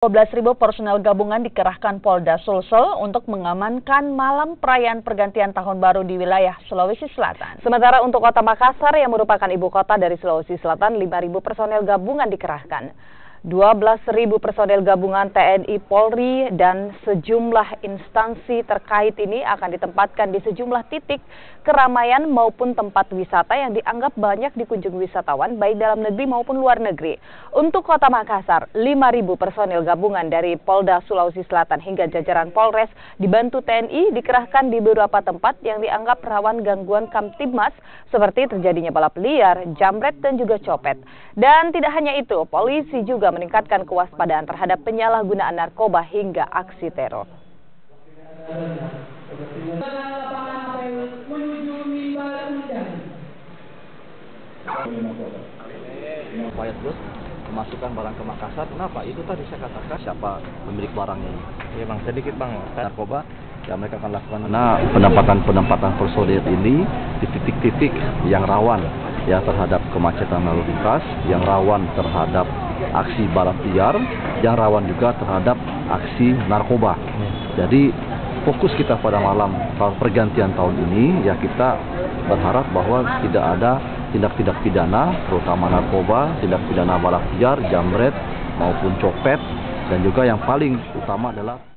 12.000 personel gabungan dikerahkan Polda Sulsel untuk mengamankan malam perayaan pergantian tahun baru di wilayah Sulawesi Selatan. Sementara untuk kota Makassar yang merupakan ibu kota dari Sulawesi Selatan, 5.000 personel gabungan dikerahkan. 12.000 personel gabungan TNI, Polri, dan sejumlah instansi terkait ini akan ditempatkan di sejumlah titik keramaian maupun tempat wisata yang dianggap banyak dikunjungi wisatawan baik dalam negeri maupun luar negeri. Untuk kota Makassar, 5.000 personel gabungan dari Polda Sulawesi Selatan hingga jajaran Polres dibantu TNI dikerahkan di beberapa tempat yang dianggap rawan gangguan Kamtibmas seperti terjadinya balap liar, jamret, dan juga copet. Dan tidak hanya itu, polisi juga meningkatkan kewaspadaan terhadap penyalahgunaan narkoba hingga aksi teror. Upaya terus memasukkan barang ke Makassar. Kenapa? Itu tadi saya katakan siapa pemilik barangnya ini. Ya bang, sedikit bang, narkoba. Ya mereka akan lakukan penempatan personil ini di titik-titik yang rawan ya terhadap kemacetan lalu lintas, yang rawan terhadap aksi balap liar, yang rawan juga terhadap aksi narkoba. Jadi fokus kita pada malam pergantian tahun ini ya kita berharap bahwa tidak ada tindak-tindak pidana terutama narkoba, tindak pidana balap liar, jamret maupun copet, dan juga yang paling utama adalah